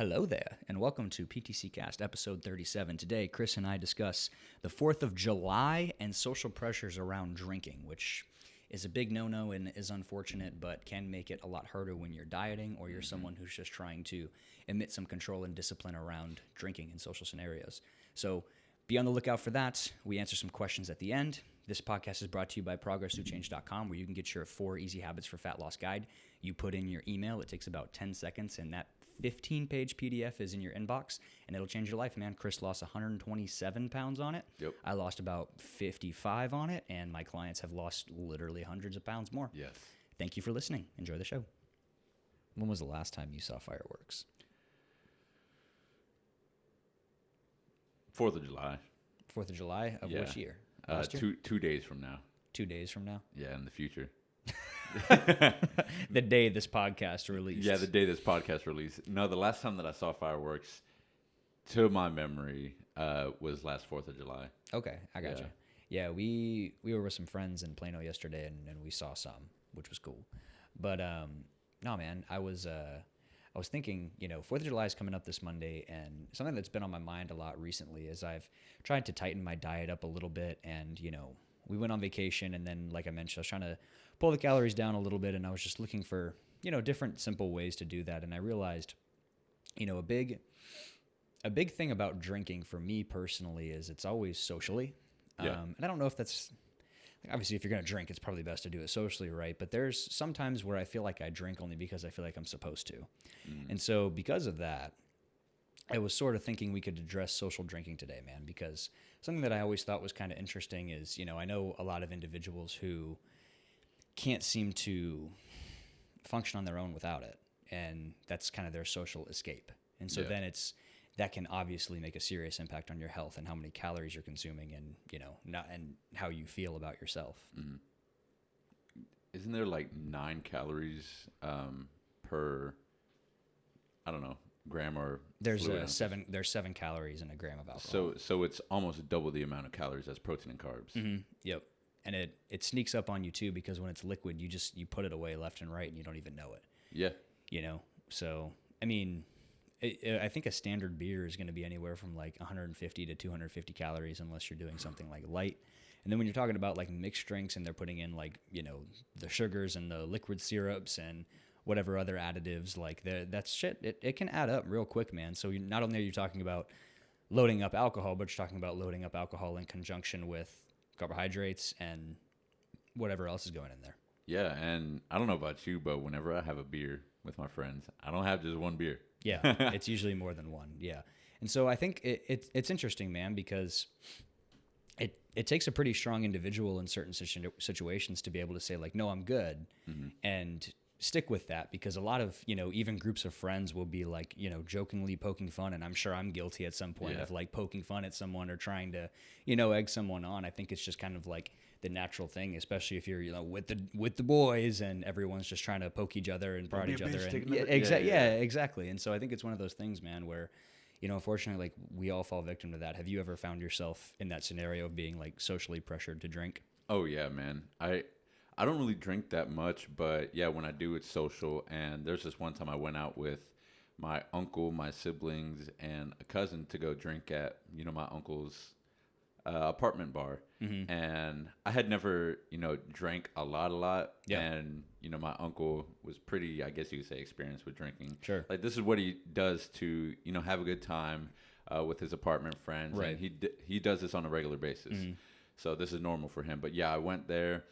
Hello there, and welcome to PTC Cast, episode 37. Today, Chris and I discuss the 4th of July and social pressures around drinking, which is a big no-no and is unfortunate, but can make it a lot harder when you're dieting or you're someone who's just trying to emit some control and discipline around drinking in social scenarios. So be on the lookout for that. We answer some questions at the end. This podcast is brought to you by ProgressToChange.com, where you can get your 4 Easy Habits for Fat Loss guide. You put in your email. It takes about 10 seconds, and that 15-page PDF is in your inbox, and it'll change your life, man. Chris lost 127 pounds on it. Yep. I lost about 55 on it, and my clients have lost literally hundreds of pounds more. Yes. Thank you for listening. Enjoy the show. When was the last time you saw fireworks? 4th of July. 4th of July of which year? Last year? 2 days from now. 2 days from now? Yeah, in the future. The day this podcast released. Yeah, the day this podcast released. No, the last time that I saw fireworks, to my memory, was last 4th of July. Okay, I got you. Yeah, we were with some friends in Plano yesterday, and we saw some, which was cool. But no, man, I was thinking, 4th of July is coming up this Monday, and something that's been on my mind a lot recently is I've tried to tighten my diet up a little bit, and we went on vacation, and then, like I mentioned, I was trying to pull the calories down a little bit, and I was just looking for, different simple ways to do that. And I realized, a big thing about drinking for me personally is it's always socially. And I don't know if that's, obviously, if you're going to drink, it's probably best to do it socially, right? But there's sometimes where I feel like I drink only because I feel like I'm supposed to. And so because of that, I was sort of thinking we could address social drinking today, man, because something that I always thought was kind of interesting is, I know a lot of individuals who can't seem to function on their own without it, and that's kind of their social escape. And so then that can obviously make a serious impact on your health and how many calories you're consuming, and and how you feel about yourself. Isn't there like 9 calories per, I don't know, gram or There's fluid ounces? 7 calories in a gram of alcohol. So it's almost double the amount of calories as protein and carbs. Yep. And it sneaks up on you too, because when it's liquid, you put it away left and right, and you don't even know it. Yeah. So I mean, I think a standard beer is going to be anywhere from like 150 to 250 calories, unless you're doing something like light. And then when you're talking about like mixed drinks, and they're putting in like the sugars and the liquid syrups and whatever other additives, like that's shit. It can add up real quick, man. So not only are you talking about loading up alcohol, but you're talking about loading up alcohol in conjunction with carbohydrates and whatever else is going in there. Yeah, and I don't know about you, but whenever I have a beer with my friends, I don't have just one beer. Yeah, it's usually more than one. Yeah. And so I think it's interesting, man, because it takes a pretty strong individual in certain situations to be able to say, like, no, I'm good, and stick with that, because a lot of, even groups of friends will be like, jokingly poking fun. And I'm sure I'm guilty at some point of like poking fun at someone or trying to, egg someone on. I think it's just kind of like the natural thing, especially if you're, with the boys and everyone's just trying to poke each other and prod each other. And exactly. And so I think it's one of those things, man, where, unfortunately, like, we all fall victim to that. Have you ever found yourself in that scenario of being like socially pressured to drink? Oh yeah, man. I don't really drink that much, but yeah, when I do, it's social. And there's this one time I went out with my uncle, my siblings, and a cousin to go drink at, my uncle's apartment bar. And I had never, drank a lot. Yeah. And, my uncle was pretty, I guess you could say, experienced with drinking. Sure. Like, this is what he does to, have a good time with his apartment friends. Right. And he does this on a regular basis. So this is normal for him. But yeah, I went there.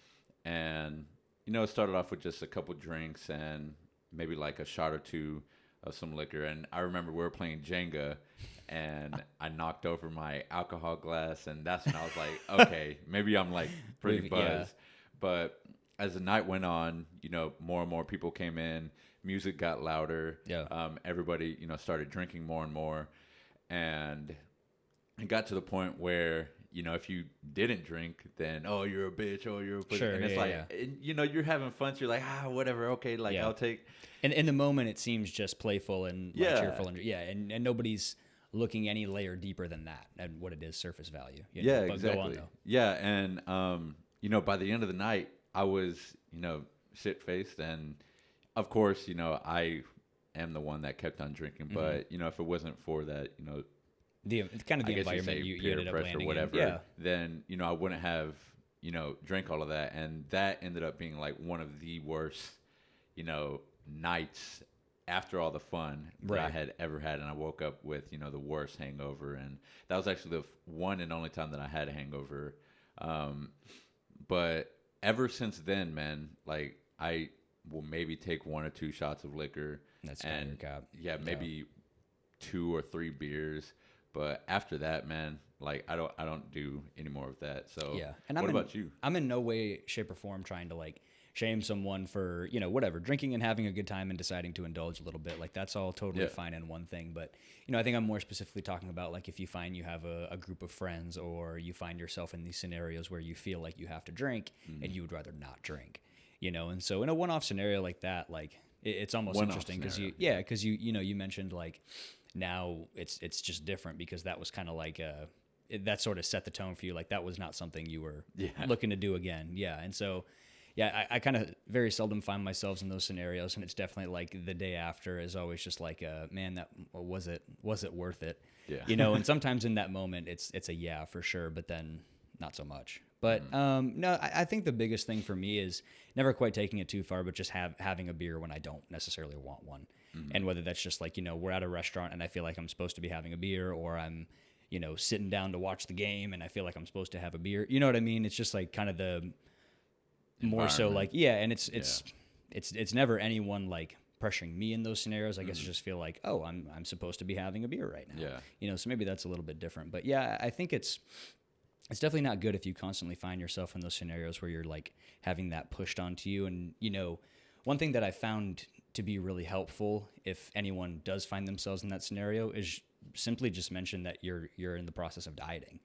And, it started off with just a couple drinks and maybe like a shot or two of some liquor. And I remember we were playing Jenga, and I knocked over my alcohol glass. And that's when I was like, okay, maybe I'm like pretty buzzed. Yeah. But as the night went on, more and more people came in. Music got louder. Yeah. Everybody, started drinking more and more. And it got to the point where, if you didn't drink, then, oh, you're a bitch, oh, you're a pussy. Sure, and it's you're having fun, so you're like, whatever, okay, like, I'll take. And in the moment, it seems just playful and like, cheerful. And nobody's looking any layer deeper than that and what it is, surface value. But Exactly. Go on, though. Yeah, and, by the end of the night, I was, shit-faced. And, of course, I am the one that kept on drinking. Mm-hmm. But, you know, if it wasn't for that, you know, the kind of the I guess environment you you peer ended up pressure, landing whatever, in. Yeah. then, you know, I wouldn't have, you know, drank all of that. And that ended up being like one of the worst, you know, nights after all the fun that I had ever had. And I woke up with, you know, the worst hangover. And that was actually the one and only time that I had a hangover. But ever since then, man, like I will maybe take 1 or 2 shots of liquor. That's kind of your cap. Yeah, maybe 2 or 3 beers. But after that, man, like I don't do any more of that. So yeah. And what about you? I'm in no way, shape, or form trying to like shame someone for, you know, whatever, drinking and having a good time and deciding to indulge a little bit. Like that's all totally fine and one thing. But, you know, I think I'm more specifically talking about like if you find you have a group of friends or you find yourself in these scenarios where you feel like you have to drink and you would rather not drink, you know. And so in a one-off scenario like that, like it's almost interesting because you know, you mentioned like now it's just different because that was kind of like that sort of set the tone for you. Like that was not something you were looking to do again. Yeah. And so, yeah, I kind of very seldom find myself in those scenarios, and it's definitely like the day after is always just like, man, that was it worth it? Yeah. You know, and sometimes in that moment it's a yeah for sure, but then not so much. But no, I think the biggest thing for me is never quite taking it too far, but just having a beer when I don't necessarily want one. And whether that's just like, you know, we're at a restaurant and I feel like I'm supposed to be having a beer, or I'm, you know, sitting down to watch the game and I feel like I'm supposed to have a beer. You know what I mean? It's just like kind of the more so like, and it's never anyone like pressuring me in those scenarios. I guess I just feel like, oh, I'm supposed to be having a beer right now. Yeah. You know, so maybe that's a little bit different. But yeah, I think it's definitely not good if you constantly find yourself in those scenarios where you're like having that pushed onto you. And, you know, one thing that I found to be really helpful if anyone does find themselves in that scenario is simply just mention that you're in the process of dieting.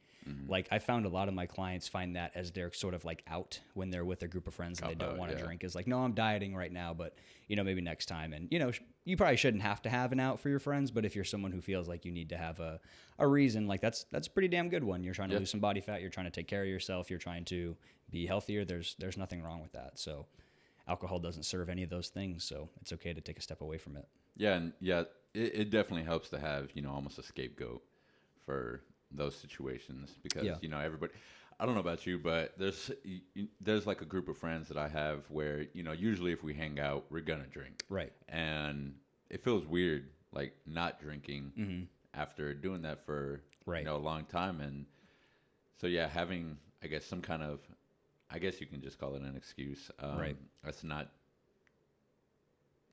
Like I found a lot of my clients find that as they're sort of like out when they're with a group of friends and they don't want to drink, is like, no, I'm dieting right now, but you know, maybe next time. And you know, you probably shouldn't have to have an out for your friends, but if you're someone who feels like you need to have a reason, like that's a pretty damn good one. You're trying to lose some body fat, you're trying to take care of yourself, you're trying to be healthier. There's nothing wrong with that. So alcohol doesn't serve any of those things, so it's okay to take a step away from it. Yeah, and it definitely helps to have, you know, almost a scapegoat for those situations because you know, everybody, I don't know about you, but there's like a group of friends that I have where, you know, usually if we hang out, we're gonna drink, right? And it feels weird like not drinking after doing that for you know, a long time. And so yeah, having, I guess, some kind of, I guess you can just call it an excuse, that's not,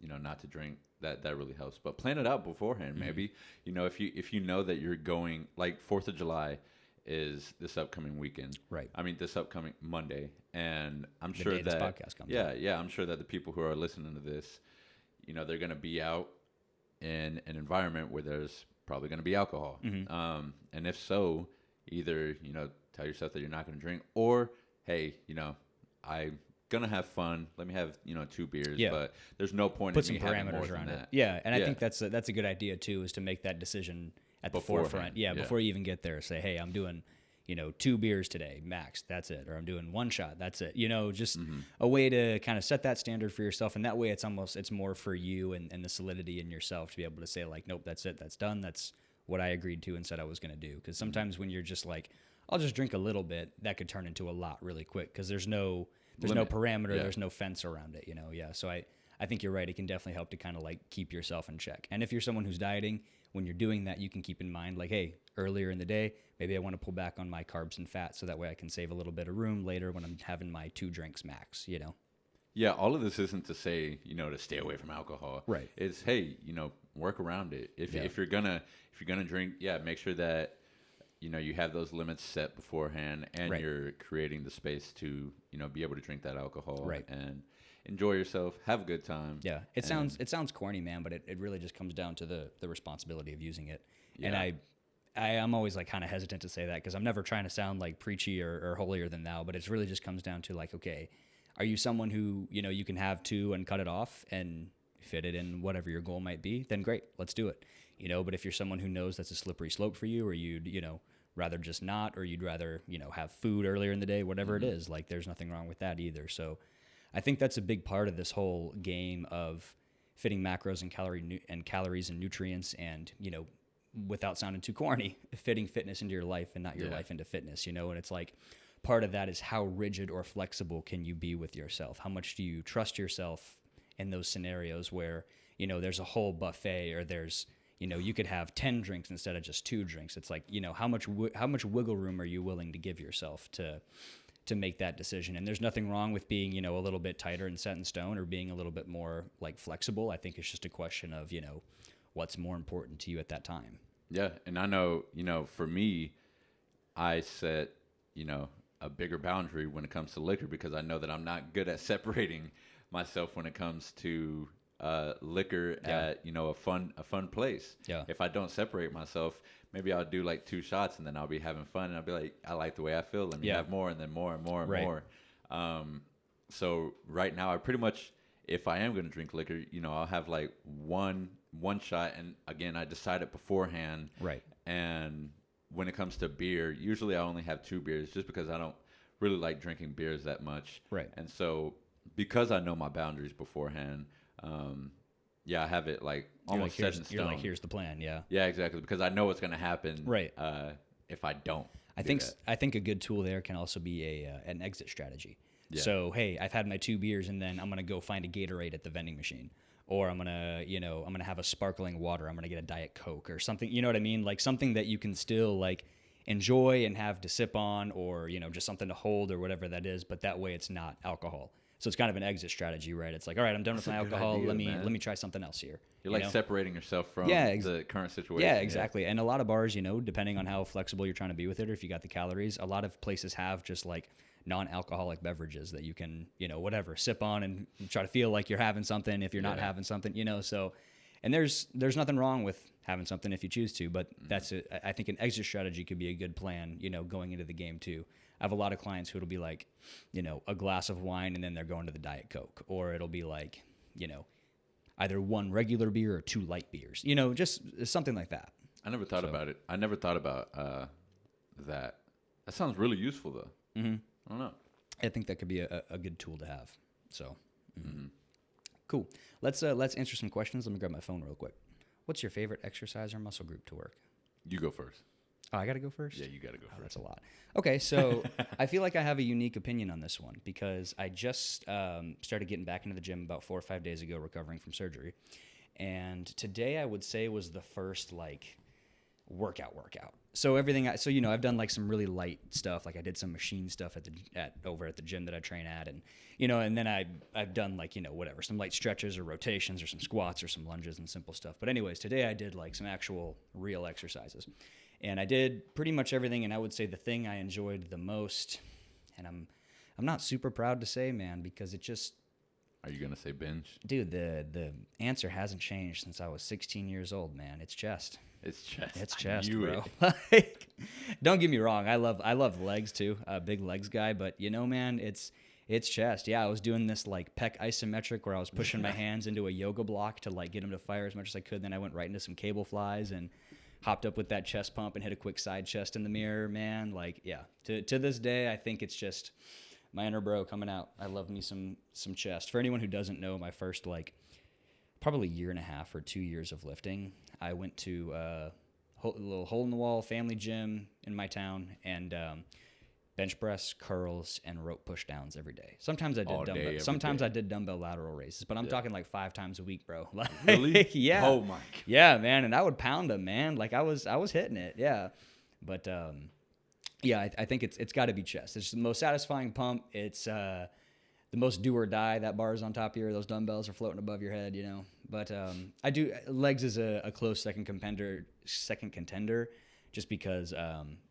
you know, not to drink, that really helps. But plan it out beforehand. Maybe, you know, if you know that you're going, like 4th of July is this upcoming weekend, right? I mean, this upcoming Monday, and I'm The sure day that this podcast comes out. I'm sure that the people who are listening to this, you know, they're going to be out in an environment where there's probably going to be alcohol. And if so, either, you know, tell yourself that you're not going to drink, or hey, you know, I'm gonna have fun. Let me have, you know, 2 beers, but there's no point Put in some me having more parameters than around it. that. Yeah, and I think that's a good idea too, is to make that decision at the forefront. Yeah, before you even get there, say, hey, I'm doing, you know, 2 beers today, max. That's it. Or I'm doing 1 shot. That's it. You know, just a way to kind of set that standard for yourself, and that way it's more for you and the solidity in yourself to be able to say like, nope, that's it. That's done. That's what I agreed to and said I was going to do. Because sometimes when you're just like, I'll just drink a little bit, that could turn into a lot really quick because there's no parameter, there's no fence around it, you know. So I think you're right. It can definitely help to kind of like keep yourself in check. And if you're someone who's dieting, when you're doing that, you can keep in mind like, hey, earlier in the day, maybe I want to pull back on my carbs and fats so that way I can save a little bit of room later when I'm having my 2 drinks max, you know. Yeah, all of this isn't to say, you know, to stay away from alcohol. Right. It's, hey, you know, work around it. If you're gonna drink, make sure that, you know, you have those limits set beforehand, and you're creating the space to, you know, be able to drink that alcohol and enjoy yourself, have a good time. Yeah, it sounds corny, man, but it really just comes down to the responsibility of using it. Yeah. And I'm always like kind of hesitant to say that because I'm never trying to sound like preachy or holier than thou, but it really just comes down to like, okay, are you someone who, you know, you can have 2 and cut it off and fit it in whatever your goal might be? Then great, let's do it. You know, but if you're someone who knows that's a slippery slope for you, or you'd, you know, rather just not, or you'd rather, you know, have food earlier in the day, whatever it is, like there's nothing wrong with that either. So I think that's a big part of this whole game of fitting macros and calories and nutrients, and without sounding too corny, fitting fitness into your life and not your life into fitness. And it's like part of that is how rigid or flexible can you be with yourself? How much do you trust yourself in those scenarios where there's a whole buffet, or there's you could have 10 drinks instead of just 2 drinks. It's like, how much wiggle room are you willing to give yourself to make that decision? And there's nothing wrong with being, a little bit tighter and set in stone, or being a little bit more like flexible. I think it's just a question of, what's more important to you at that time. Yeah. And I know, for me, I set, a bigger boundary when it comes to liquor, because I know that I'm not good at separating myself when it comes to liquor at a fun place. Yeah. If I don't separate myself, maybe I'll do like 2 shots and then I'll be having fun, and I'll be like, I like the way I feel. Let me have more, and then more and more and more. So right now, I pretty much, if I am going to drink liquor, I'll have like one shot, and again, I decide it beforehand. Right. And when it comes to beer, usually I only have 2 beers, just because I don't really like drinking beers that much. Right. And so because I know my boundaries beforehand, I have it like almost set in stone. You're like, here's the plan. Yeah. Yeah, exactly. Because I know what's going to happen. Right. If I don't. I think a good tool there can also be an exit strategy. Yeah. So, hey, I've had my 2 beers, and then I'm going to go find a Gatorade at the vending machine, or I'm going to have a sparkling water. I'm going to get a Diet Coke or something. You know what I mean? Like something that you can still like enjoy and have to sip on, or, just something to hold or whatever that is. But that way it's not alcohol. So it's kind of an exit strategy, right? It's like, all right, I'm done with my alcohol. Let me try something else here. You're like separating yourself from the current situation. Yeah, exactly. And a lot of bars, depending on how flexible you're trying to be with it, or if you got the calories, a lot of places have just like non-alcoholic beverages that you can, whatever, sip on and try to feel like you're having something if you're not having something, so, and there's nothing wrong with having something if you choose to, but I think an exit strategy could be a good plan, going into the game too. I have a lot of clients who it'll be like, a glass of wine and then they're going to the Diet Coke, or it'll be like, either 1 regular beer or 2 light beers, just something like that. I never thought about it. I never thought about that. That sounds really useful though. Mm-hmm. I don't know. I think that could be a good tool to have. So, cool. Let's answer some questions. Let me grab my phone real quick. What's your favorite exercise or muscle group to work? You go first. Oh, I got to go first? Yeah, you got to go first. That's a lot. Okay, so I feel like I have a unique opinion on this one, because I just started getting back into the gym about 4 or 5 days ago, recovering from surgery. And today I would say was the first like workout. So I've done like some really light stuff. Like I did some machine stuff over at the gym that I train at, and and then I've done like whatever, some light stretches or rotations or some squats or some lunges and simple stuff. But anyways, today I did like some actual real exercises, and I did pretty much everything. And I would say the thing I enjoyed the most, and I'm not super proud to say, man, because it just. Are you gonna say bench? Dude, the answer hasn't changed since I was 16 years old, man. It's chest. It's chest. It's chest, bro. Like, don't get me wrong. I love legs too. Big legs guy, but man, it's chest. Yeah, I was doing this like pec isometric where I was pushing my hands into a yoga block to like get them to fire as much as I could. Then I went right into some cable flies and hopped up with that chest pump and hit a quick side chest in the mirror, man. Like, yeah. To this day, I think it's just my inner bro coming out. I love me some chest. For anyone who doesn't know, my first like probably 1.5 years or 2 years of lifting, I went to a little hole-in-the-wall family gym in my town, and bench press, curls, and rope pushdowns every day. Sometimes I did dumbbell. Sometimes I did dumbbell lateral raises, but I'm talking like 5 times a week, bro. Like, really? Yeah. Oh my God. Yeah, man, and I would pound them, man. Like I was hitting it. Yeah, but yeah, I think it's got to be chest. It's the most satisfying pump. It's the most do or die. That bar's on top of you. Those dumbbells are floating above your head, But I do legs is a close second contender, just because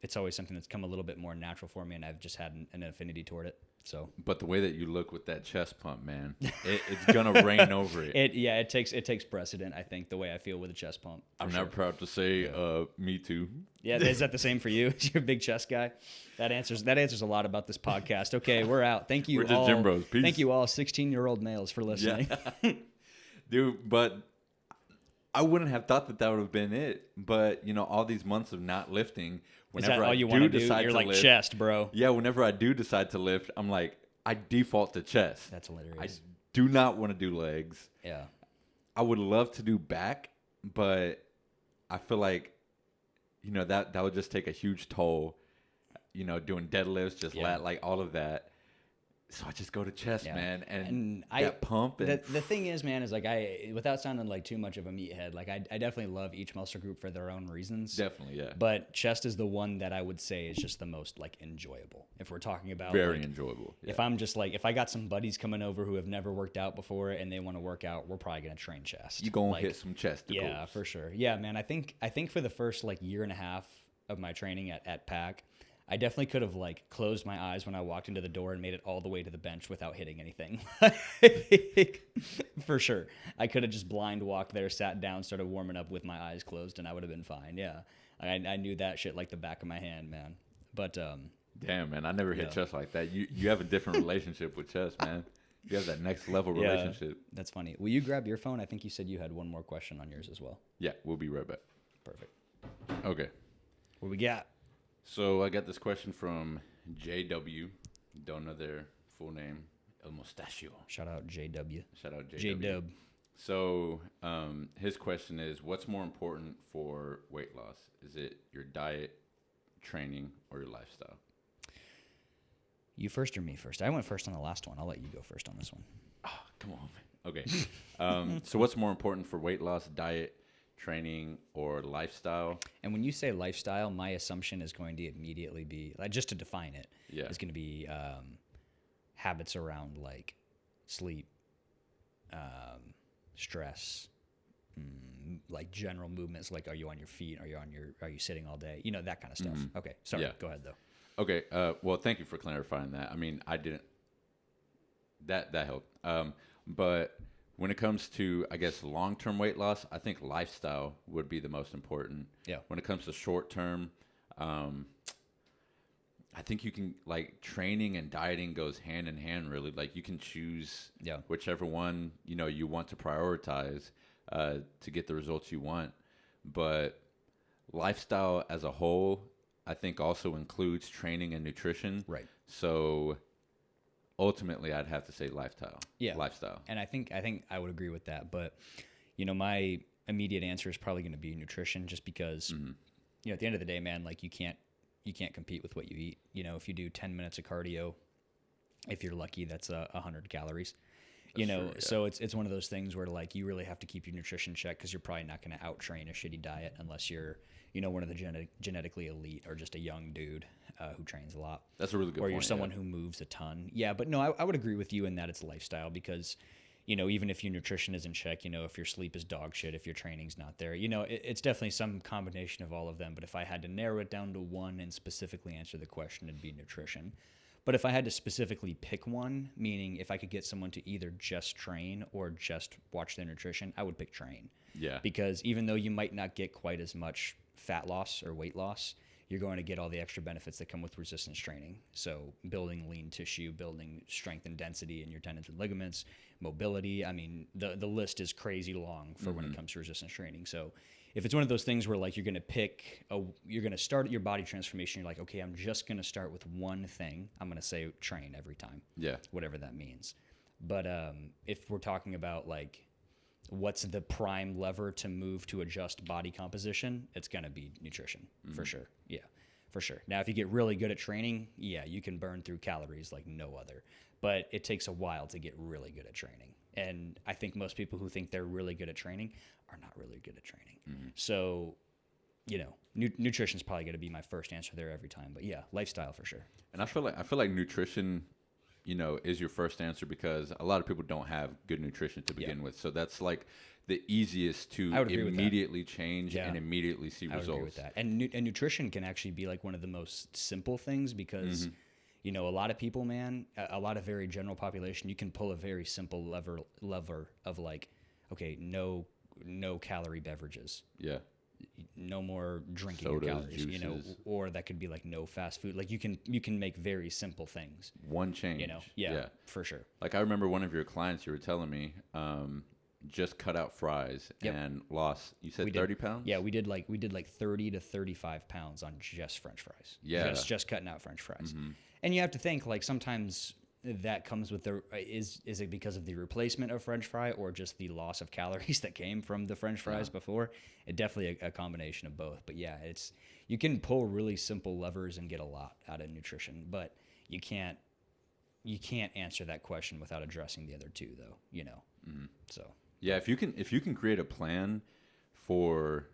it's always something that's come a little bit more natural for me, and I've just had an affinity toward it. So, but the way that you look with that chest pump, man, it's gonna reign over it. It takes precedent. I think the way I feel with a chest pump. I'm not proud to say, me too. Yeah, is that the same for you? You're a big chest guy. That answers a lot about this podcast. Okay, we're out. Thank you. We're just gym bros. Peace. Thank you all, 16-year-old males, for listening. Yeah. Dude, but I wouldn't have thought that would have been it. But all these months of not lifting. Whenever is that all you want to do? You're like lift, chest, bro. Yeah, whenever I do decide to lift, I'm like, I default to chest. That's hilarious. I do not want to do legs. Yeah. I would love to do back, but I feel like, that would just take a huge toll, doing deadlifts, just like all of that. So I just go to chest, man, and that pump. And the thing is, man, is like without sounding like too much of a meathead, like I definitely love each muscle group for their own reasons. Definitely, yeah. But chest is the one that I would say is just the most like enjoyable. If we're talking about very enjoyable. Yeah. If I'm just like, if I got some buddies coming over who have never worked out before and they want to work out, we're probably gonna train chest. You gonna hit some chest. Yeah, for sure. Yeah, man. I think for the first like year and a half of my training at PAC, I definitely could have like closed my eyes when I walked into the door and made it all the way to the bench without hitting anything. For sure. I could have just blind walked there, sat down, started warming up with my eyes closed, and I would have been fine. Yeah. I knew that shit like the back of my hand, man. But damn, man, I never hit chest like that. You have a different relationship with chest, man. You have that next level relationship. That's funny. Will you grab your phone? I think you said you had one more question on yours as well. Yeah, we'll be right back. Perfect. Okay. What we got? So I got this question from JW. Don't know their full name. El Mustachio. Shout out JW. Shout out JW. J-Dub. So his question is, what's more important for weight loss? Is it your diet, training, or your lifestyle? You first or me first? I went first on the last one. I'll let you go first on this one. Oh, come on, man. Okay. So what's more important for weight loss, diet, training, or lifestyle? And when you say lifestyle, my assumption is going to immediately be, like, just to define it, is going to be habits around like sleep, stress, like general movements. Like, are you on your feet? Are you sitting all day? That kind of stuff. Mm-hmm. Okay, sorry. Yeah. Go ahead though. Okay. Well, thank you for clarifying that. I mean, I didn't. That helped. But when it comes to, I guess, long-term weight loss, I think lifestyle would be the most important. Yeah. When it comes to short-term, I think you can, like, training and dieting goes hand in hand, really. Like, you can choose whichever one, you want to prioritize to get the results you want. But lifestyle as a whole, I think, also includes training and nutrition. Right. So ultimately, I'd have to say lifestyle. Yeah. Lifestyle. And I think I would agree with that. But, my immediate answer is probably going to be nutrition, just because, at the end of the day, man, like, you can't compete with what you eat. If you do 10 minutes of cardio, if you're lucky, that's 100 calories. True, yeah. So it's one of those things where, like, you really have to keep your nutrition check, because you're probably not going to out-train a shitty diet unless you're, one of the genetically elite, or just a young dude who trains a lot. That's a really good point. Or you're someone who moves a ton. Yeah, but no, I would agree with you in that it's lifestyle, because, even if your nutrition is in check, if your sleep is dog shit, if your training's not there, it's definitely some combination of all of them. But if I had to narrow it down to one and specifically answer the question, it'd be nutrition. But if I had to specifically pick one, meaning if I could get someone to either just train or just watch their nutrition, I would pick train. Yeah. Because even though you might not get quite as much fat loss or weight loss, you're going to get all the extra benefits that come with resistance training. So building lean tissue, building strength and density in your tendons and ligaments, mobility. I mean, the list is crazy long for when it comes to resistance training. So if it's one of those things where, like, you're going to start your body transformation, you're like, okay, I'm just going to start with one thing. I'm going to say train every time. Yeah. Whatever that means. But if we're talking about, like, what's the prime lever to move to adjust body composition, it's going to be nutrition, for sure. Yeah, for sure. Now, if you get really good at training, yeah, you can burn through calories like no other. But it takes a while to get really good at training. And I think most people who think they're really good at training are not really good at training. So, nutrition's probably going to be my first answer there every time. But yeah, lifestyle for sure. And I feel like nutrition, is your first answer, because a lot of people don't have good nutrition to begin with. So that's like the easiest to immediately change and immediately see results. I would agree with that. And nutrition can actually be like one of the most simple things, because, a lot of people, man, a lot of very general population, you can pull a very simple lever of, like, okay, no calorie beverages. Yeah. No more drinking sodas, your calories, juices. Or that could be like no fast food. Like, you can make very simple things. One change. Yeah, for sure. Like, I remember one of your clients, you were telling me, just cut out fries and lost, you said 30 pounds? Yeah, we did like 30 to 35 pounds on just French fries. Yeah. Just cutting out French fries. And you have to think, like, sometimes, that comes with the is it because of the replacement of French fry or just the loss of calories that came from the French fries before? It definitely a combination of both. But yeah, it's you can pull really simple levers and get a lot out of nutrition, but you can't answer that question without addressing the other two, though. So Yeah, if you can create a plan for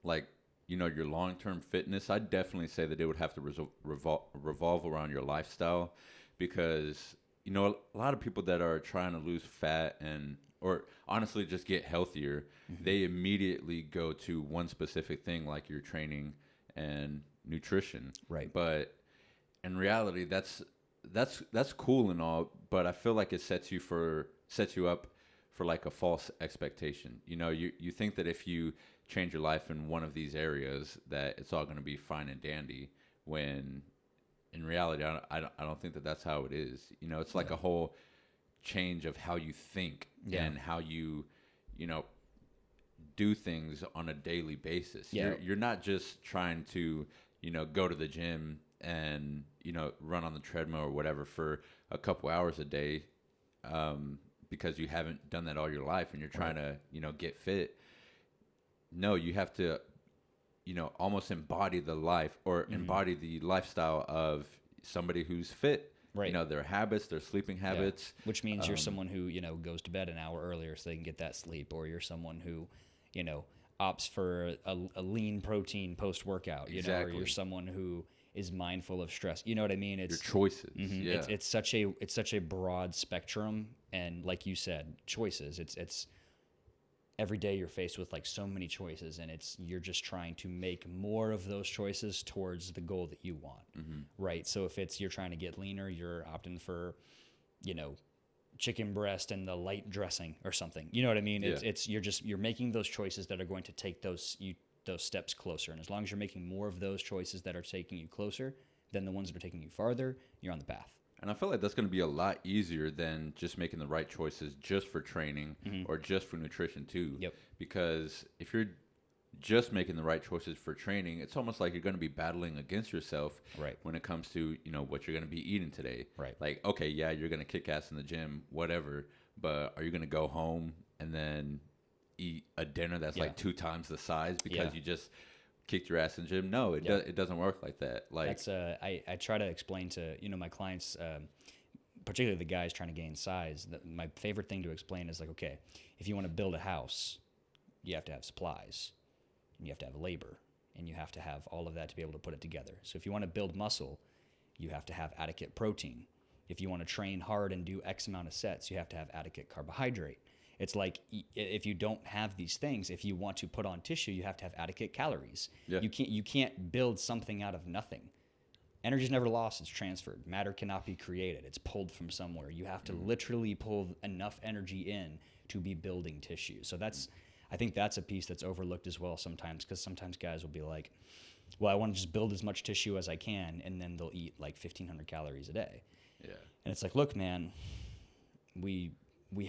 like your long-term fitness, I'd definitely say that it would have to revolve around your lifestyle, because a lot of people that are trying to lose fat or honestly just get healthier, they immediately go to one specific thing like your training and nutrition. Right. But in reality, that's cool and all, but I feel like it sets you up for like a false expectation. You think that if you change your life in one of these areas that it's all going to be fine and dandy, when in reality I don't think that that's how it is. It's like a whole change of how you think and how you do things on a daily basis. You're not just trying to go to the gym and run on the treadmill or whatever for a couple hours a day, because you haven't done that all your life and you're trying to get fit. No, you have to almost embody the life or embody the lifestyle of somebody who's fit. Right. Their habits, their sleeping habits. Which means you're someone who goes to bed an hour earlier so they can get that sleep, or you're someone who opts for a lean protein post workout. Or you're someone who is mindful of stress. You know what I mean? It's your choices. Yeah. It's such a broad spectrum, and like you said, choices. It's every day you're faced with like so many choices, and you're just trying to make more of those choices towards the goal that you want. Right? So if you're trying to get leaner, you're opting for chicken breast and the light dressing or something. You know what I mean? Yeah. You're making those choices that are going to take those steps closer. And as long as you're making more of those choices that are taking you closer than the ones that are taking you farther, you're on the path. And I feel like that's going to be a lot easier than just making the right choices just for training or just for nutrition too. Yep. Because if you're just making the right choices for training, it's almost like you're going to be battling against yourself when it comes to, what you're going to be eating today. Right. Like, okay, yeah, you're going to kick ass in the gym, whatever, but are you going to go home and then eat a dinner that's like 2 times the size because you just kicked your ass in the gym? No, it doesn't work like that. Like that's I try to explain to my clients, particularly the guys trying to gain size. My favorite thing to explain is like, okay, if you want to build a house, you have to have supplies, and you have to have labor, and you have to have all of that to be able to put it together. So if you want to build muscle, you have to have adequate protein. If you want to train hard and do X amount of sets, you have to have adequate carbohydrate. It's like if you don't have these things, if you want to put on tissue, you have to have adequate calories. Yeah. You can't build something out of nothing. Energy is never lost, it's transferred. Matter cannot be created. It's pulled from somewhere. You have to literally pull enough energy in to be building tissue. So I think that's a piece that's overlooked as well sometimes, because sometimes guys will be like, well, I want to just build as much tissue as I can, and then they'll eat like 1,500 calories a day. Yeah. And it's like, look, man, we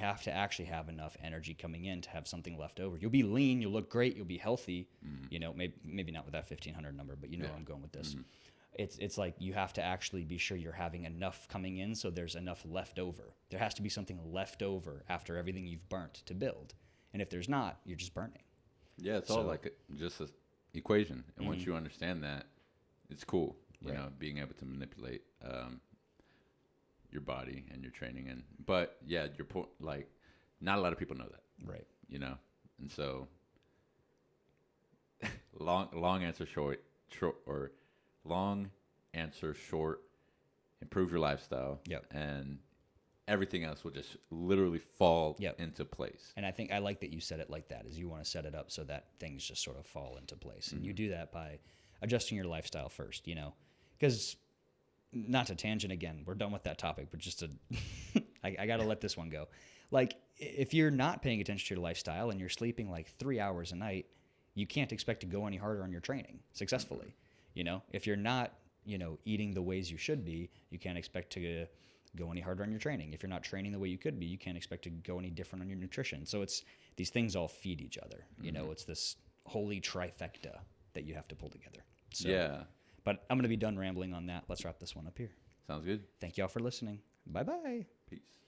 have to actually have enough energy coming in to have something left over. You'll be lean, you'll look great, you'll be healthy. Maybe not with that 1,500 number, but where I'm going with this. It's like you have to actually be sure you're having enough coming in, so there's enough left over. There has to be something left over after everything you've burnt to build. And if there's not, you're just burning. Yeah, it's all like just an equation. And once you understand that, it's cool, being able to manipulate your body and your training. But yeah, your point, like, not a lot of people know that. Right. And so long answer short, improve your lifestyle. Yep. And everything else will just literally fall into place. And I think I like that you said it like that, is you want to set it up so that things just sort of fall into place. And you do that by adjusting your lifestyle first, because not to tangent again, we're done with that topic, but just I got to let this one go. Like, if you're not paying attention to your lifestyle and you're sleeping like 3 hours a night, you can't expect to go any harder on your training successfully. If you're not, eating the ways you should be, you can't expect to go any harder on your training. If you're not training the way you could be, you can't expect to go any different on your nutrition. So these things all feed each other. It's this holy trifecta that you have to pull together. So, yeah. But I'm going to be done rambling on that. Let's wrap this one up here. Sounds good. Thank y'all for listening. Bye bye. Peace.